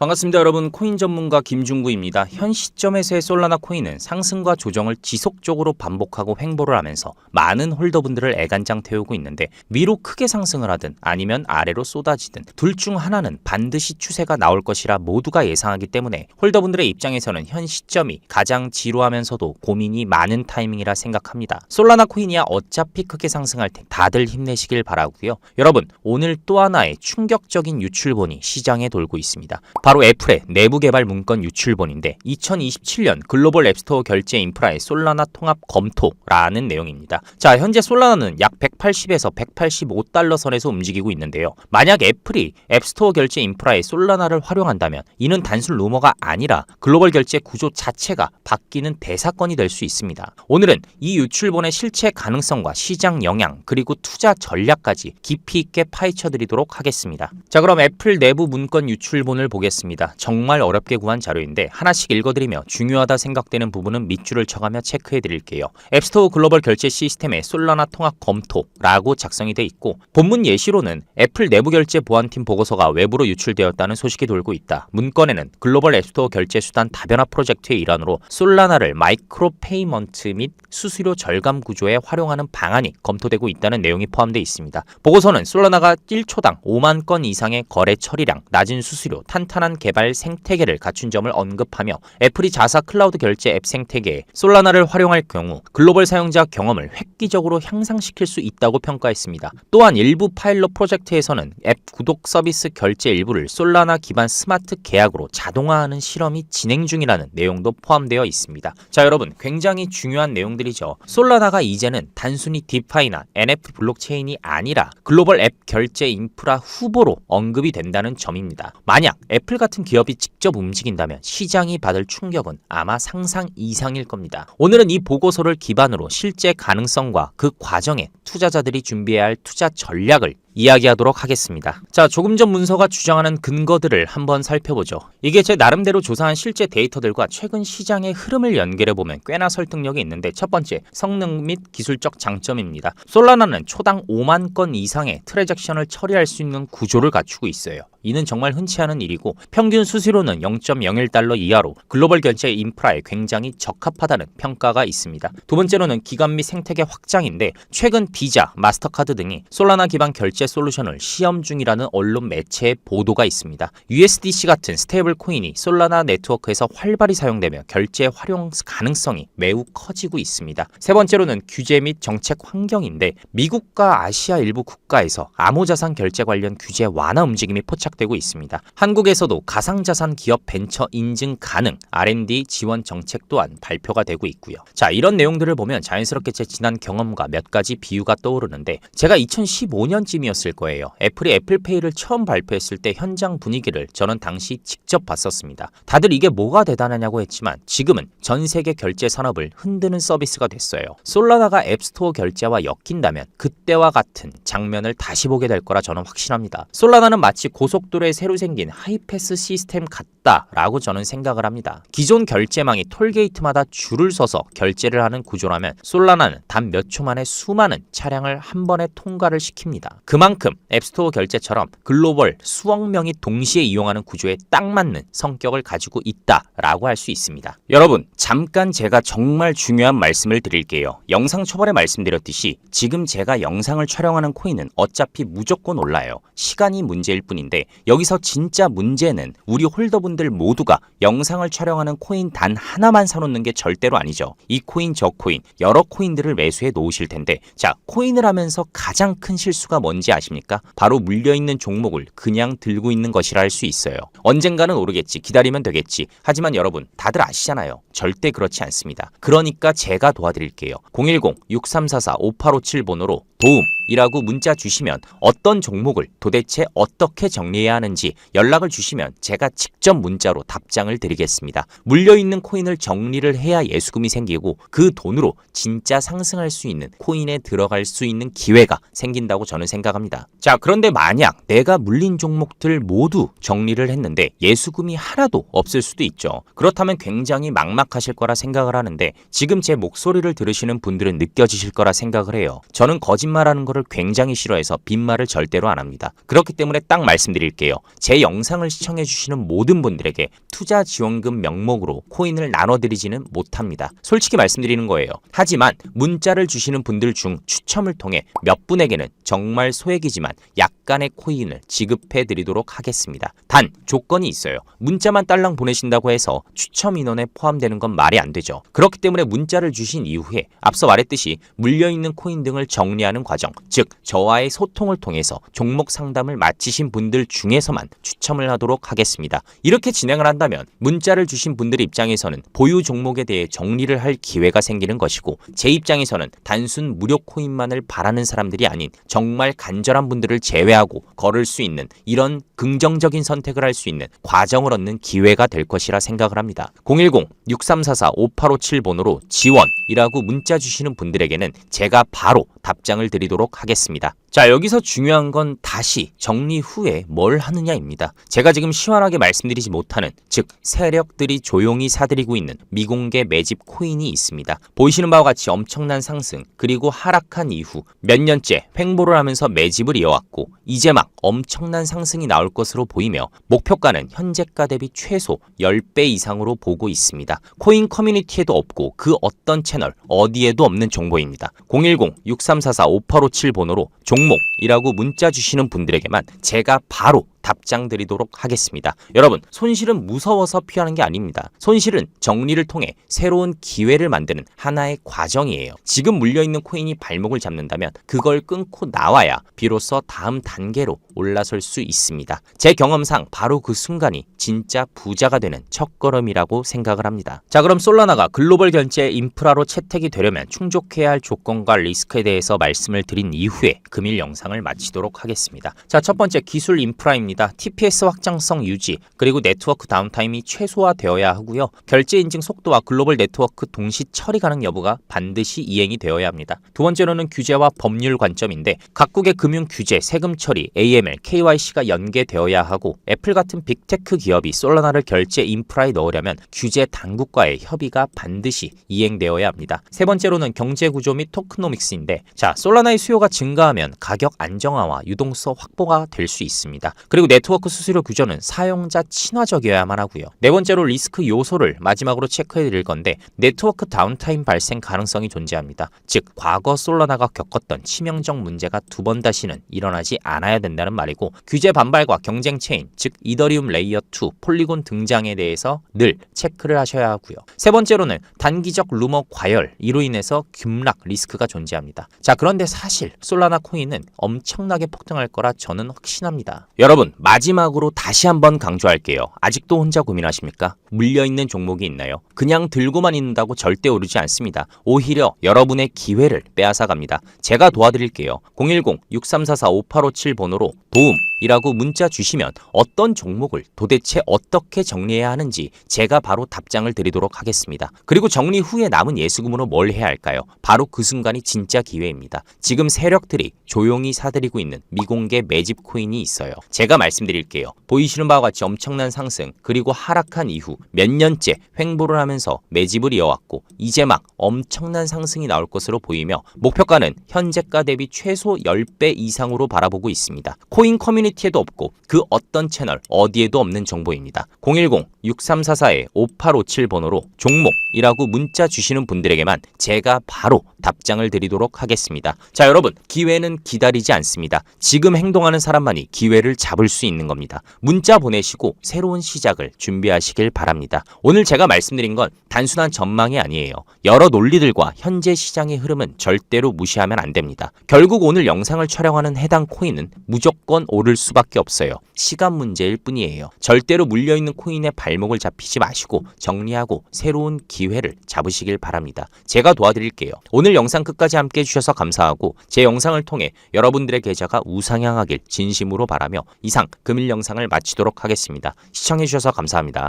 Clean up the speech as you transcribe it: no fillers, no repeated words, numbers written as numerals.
반갑습니다 여러분. 코인 전문가 김중구입니다. 현 시점에서의 솔라나 코인은 상승과 조정을 지속적으로 반복하고 횡보를 하면서 많은 홀더분들을 애간장 태우고 있는데, 위로 크게 상승을 하든 아니면 아래로 쏟아지든 둘 중 하나는 반드시 추세가 나올 것이라 모두가 예상하기 때문에 홀더분들의 입장에서는 현 시점이 가장 지루하면서도 고민이 많은 타이밍이라 생각합니다. 솔라나 코인이야 어차피 크게 상승할 테니 다들 힘내시길 바라고요. 여러분, 오늘 또 하나의 충격적인 유출본이 시장에 돌고 있습니다. 바로 애플의 내부 개발 문건 유출본인데, 2027년 글로벌 앱스토어 결제 인프라의 솔라나 통합 검토라는 내용입니다. 자, 현재 솔라나는 약 180에서 185달러 선에서 움직이고 있는데요. 만약 애플이 앱스토어 결제 인프라에 솔라나를 활용한다면 이는 단순 루머가 아니라 글로벌 결제 구조 자체가 바뀌는 대사건이 될 수 있습니다. 오늘은 이 유출본의 실체 가능성과 시장 영향, 그리고 투자 전략까지 깊이 있게 파헤쳐드리도록 하겠습니다. 자, 그럼 애플 내부 문건 유출본을 보겠습니다. 정말 어렵게 구한 자료인데 하나씩 읽어드리며 중요하다 생각되는 부분은 밑줄을 쳐가며 체크해드릴게요. 앱스토어 글로벌 결제 시스템의 솔라나 통합 검토라고 작성이 돼 있고, 본문 예시로는 애플 내부 결제 보안팀 보고서가 외부로 유출되었다는 소식이 돌고 있다. 문건에는 글로벌 앱스토어 결제 수단 다변화 프로젝트의 일환으로 솔라나를 마이크로 페이먼트 및 수수료 절감 구조에 활용하는 방안이 검토되고 있다는 내용이 포함되어 있습니다. 보고서는 솔라나가 1초당 5만 건 이상의 거래 처리량, 낮은 수수료, 탄탄한 개발 생태계를 갖춘 점을 언급하며, 애플이 자사 클라우드 결제 앱 생태계에 솔라나를 활용할 경우 글로벌 사용자 경험을 획기적으로 향상시킬 수 있다고 평가했습니다. 또한 일부 파일럿 프로젝트에서는 앱 구독 서비스 결제 일부를 솔라나 기반 스마트 계약으로 자동화하는 실험이 진행 중이라는 내용도 포함되어 있습니다. 자, 여러분, 굉장히 중요한 내용들이죠. 솔라나가 이제는 단순히 디파이나 NFT 블록체인이 아니라 글로벌 앱 결제 인프라 후보로 언급이 된다는 점입니다. 만약 애플 같은 기업이 직접 움직인다면 시장이 받을 충격은 아마 상상 이상일 겁니다. 오늘은 이 보고서를 기반으로 실제 가능성과 그 과정에 투자자들이 준비해야 할 투자 전략을 이야기하도록 하겠습니다. 자, 조금 전 문서가 주장하는 근거들을 한번 살펴보죠. 이게 제 나름대로 조사한 실제 데이터들과 최근 시장의 흐름을 연결해보면 꽤나 설득력이 있는데, 첫 번째, 성능 및 기술적 장점입니다. 솔라나는 초당 5만 건 이상의 트랜잭션을 처리할 수 있는 구조를 갖추고 있어요. 이는 정말 흔치 않은 일이고, 평균 수수료는 0.01달러 이하로 글로벌 결제 인프라에 굉장히 적합하다는 평가가 있습니다. 두 번째로는 기관 및 생태계 확장인데, 최근 비자, 마스터카드 등이 솔라나 기반 결제 솔루션을 시험 중이라는 언론 매체의 보도가 있습니다. USDC 같은 스테이블 코인이 솔라나 네트워크에서 활발히 사용되며 결제 활용 가능성이 매우 커지고 있습니다. 세 번째로는 규제 및 정책 환경인데, 미국과 아시아 일부 국가에서 암호자산 결제 관련 규제 완화 움직임이 포착되고 있습니다. 한국에서도 가상자산 기업 벤처 인증 가능 R&D 지원 정책 또한 발표가 되고 있고요. 자, 이런 내용들을 보면 자연스럽게 제 지난 경험과 몇 가지 비유가 떠오르는데, 제가 2015년쯤이었을 거예요. 애플이 애플페이를 처음 발표했을 때 현장 분위기를 저는 당시 직접 봤었습니다. 다들 이게 뭐가 대단하냐고 했지만 지금은 전 세계 결제 산업을 흔드는 서비스가 됐어요. 솔라나가 앱스토어 결제와 엮인다면 그때와 같은 장면을 다시 보게 될 거라 저는 확신합니다. 솔라나는 마치 고속도로에 새로 생긴 하이패스 시스템 같다라고 저는 생각을 합니다. 기존 결제망이 톨게이트마다 줄을 서서 결제를 하는 구조라면 솔라나는 단 몇 초 만에 수많은 차량을 한 번에 통과를 시킵니다. 그만큼 앱스토어 결제처럼 글로벌 수억 명이 동시에 이용하는 구조에 딱 맞는 성격을 가지고 있다라고 할 수 있습니다. 여러분, 잠깐 제가 정말 중요한 말씀을 드릴게요. 영상 초반에 말씀드렸듯이 지금 제가 영상을 촬영하는 코인은 어차피 무조건 올라요. 시간이 문제일 뿐인데, 여기서 진짜 문제는 우리 홀더분들 모두가 영상을 촬영하는 코인 단 하나만 사놓는 게 절대로 아니죠. 이 코인 저 코인 여러 코인들을 매수해 놓으실 텐데, 자, 코인을 하면서 가장 큰 실수가 뭔지 아십니까? 바로 물려있는 종목을 그냥 들고 있는 것이라 할 수 있어요. 언젠가는 오르겠지, 기다리면 되겠지. 하지만 여러분, 다들 아시잖아요. 절대 그렇지 않습니다. 그러니까 제가 도와드릴게요. 010-6344-5857 번호로 도움이라고 문자 주시면 어떤 종목을 도대체 어떻게 정리해야 하는지 연락을 주시면 제가 직접 문자로 답장을 드리겠습니다. 물려있는 코인을 정리를 해야 예수금이 생기고 그 돈으로 진짜 상승할 수 있는 코인에 들어갈 수 있는 기회가 생긴다고 저는 생각합니다. 자, 그런데 만약 내가 물린 종목들 모두 정리를 했는데 예수금이 하나도 없을 수도 있죠. 그렇다면 굉장히 막막하실 거라 생각을 하는데, 지금 제 목소리를 들으시는 분들은 느껴지실 거라 생각을 해요. 저는 거짓말 거짓말하는 거를 굉장히 싫어해서 빈말을 절대로 안 합니다. 그렇기 때문에 딱 말씀드릴게요. 제 영상을 시청해주시는 모든 분들에게 투자 지원금 명목으로 코인을 나눠드리지는 못합니다. 솔직히 말씀드리는 거예요. 하지만 문자를 주시는 분들 중 추첨을 통해 몇 분에게는 정말 소액이지만 약간의 코인을 지급해드리도록 하겠습니다. 단 조건이 있어요. 문자만 딸랑 보내신다고 해서 추첨 인원에 포함되는 건 말이 안 되죠. 그렇기 때문에 문자를 주신 이후에 앞서 말했듯이 물려있는 코인 등을 정리하는 과정, 즉 저와의 소통을 통해서 종목 상담을 마치신 분들 중에서만 추첨을 하도록 하겠습니다. 이렇게 진행을 한다면 문자를 주신 분들 입장에서는 보유 종목에 대해 정리를 할 기회가 생기는 것이고, 제 입장에서는 단순 무료 코인만을 바라는 사람들이 아닌 정말 간절한 분들을 제외하고 걸을 수 있는 이런 긍정적인 선택을 할 수 있는 과정을 얻는 기회가 될 것이라 생각을 합니다. 010-6344-5857 번호로 지원이라고 문자 주시는 분들에게는 제가 바로 답장을 드리도록 하겠습니다. 자, 여기서 중요한 건 다시 정리 후에 뭘 하느냐입니다. 제가 지금 시원하게 말씀드리지 못하는, 즉 세력들이 조용히 사들이고 있는 미공개 매집 코인이 있습니다. 보이시는 바와 같이 엄청난 상승 그리고 하락한 이후 몇 년째 횡보를 하면서 매집을 이어왔고 이제 막 엄청난 상승이 나올 것으로 보이며 목표가는 현재가 대비 최소 10배 이상으로 보고 있습니다. 코인 커뮤니티에도 없고 그 어떤 채널 어디에도 없는 정보입니다. 010-6344-5857 번호로 종목이라고 문자 주시는 분들에게만 제가 바로 답장 드리도록 하겠습니다. 여러분, 손실은 무서워서 피하는 게 아닙니다. 손실은 정리를 통해 새로운 기회를 만드는 하나의 과정이에요. 지금 물려있는 코인이 발목을 잡는다면 그걸 끊고 나와야 비로소 다음 단계로 올라설 수 있습니다. 제 경험상 바로 그 순간이 진짜 부자가 되는 첫걸음이라고 생각을 합니다. 자, 그럼 솔라나가 글로벌 결제 인프라로 채택이 되려면 충족해야 할 조건과 리스크에 대해서 말씀을 드린 이후에 금일 영상을 마치도록 하겠습니다. 자, 첫 번째 기술 인프라입니다. TPS 확장성 유지 그리고 네트워크 다운타임이 최소화되어야 하고요. 결제 인증 속도와 글로벌 네트워크 동시 처리 가능 여부가 반드시 이행이 되어야 합니다. 두 번째로는 규제와 법률 관점인데 각국의 금융 규제, 세금 처리, AML, KYC가 연계되어야 하고 애플 같은 빅테크 기업이 솔라나를 결제 인프라에 넣으려면 규제 당국과의 협의가 반드시 이행되어야 합니다. 세 번째로는 경제 구조 및 토크노믹스인데, 자, 솔라나의 수요가 증가하면 가격 안정화와 유동성 확보가 될 수 있습니다. 그리고 네트워크 수수료 규제는 사용자 친화적이어야만 하고요. 네 번째로 리스크 요소를 마지막으로 체크해 드릴 건데, 네트워크 다운타임 발생 가능성이 존재합니다. 즉 과거 솔라나가 겪었던 치명적 문제가 두 번 다시는 일어나지 않아야 된다는 말이고, 규제 반발과 경쟁 체인, 즉 이더리움 레이어 2, 폴리곤 등장에 대해서 늘 체크를 하셔야 하고요. 세 번째로는 단기적 루머 과열, 이로 인해서 급락 리스크가 존재합니다. 자, 그런데 사실 솔라나 코인은 엄청나게 폭등할 거라 저는 확신합니다. 여러분, 마지막으로 다시 한번 강조할게요. 아직도 혼자 고민하십니까? 물려있는 종목이 있나요? 그냥 들고만 있는다고 절대 오르지 않습니다. 오히려 여러분의 기회를 빼앗아갑니다. 제가 도와드릴게요. 010-6344-5857 번호로 도움이라고 문자 주시면 어떤 종목을 도대체 어떻게 정리해야 하는지 제가 바로 답장을 드리도록 하겠습니다. 그리고 정리 후에 남은 예수금으로 뭘 해야 할까요? 바로 그 순간이 진짜 기회입니다. 지금 세력들이 조용히 사들이고 있는 미공개 매집 코인이 있어요. 제가 말씀드릴게요. 보이시는 바와 같이 엄청난 상승 그리고 하락한 이후 몇 년째 횡보를 하면서 매집을 이어왔고 이제 막 엄청난 상승이 나올 것으로 보이며 목표가는 현재가 대비 최소 10배 이상으로 바라보고 있습니다. 코인 커뮤니티에도 없고 그 어떤 채널 어디에도 없는 정보입니다. 010-6344-5857 번호로 종목이라고 문자 주시는 분들에게만 제가 바로 답장을 드리도록 하겠습니다. 자, 여러분, 기회는 기다리지 않습니다. 지금 행동하는 사람만이 기회를 잡을 수 있는 겁니다. 문자 보내시고 새로운 시작을 준비하시길 바랍니다. 오늘 제가 말씀드린 건 단순한 전망이 아니에요. 여러 논리들과 현재 시장의 흐름은 절대로 무시하면 안 됩니다. 결국 오늘 영상을 촬영하는 해당 코인은 무조건 오를 수밖에 없어요. 시간 문제일 뿐이에요. 절대로 물려있는 코인의 발목을 잡히지 마시고 정리하고 새로운 기회를 잡으시길 바랍니다. 제가 도와드릴게요. 오늘 영상 끝까지 함께 해주셔서 감사하고 제 영상을 통해 여러분들의 계좌가 우상향하길 진심으로 바라며 이상 금일 영상을 마치도록 하겠습니다. 시청해주셔서 감사합니다.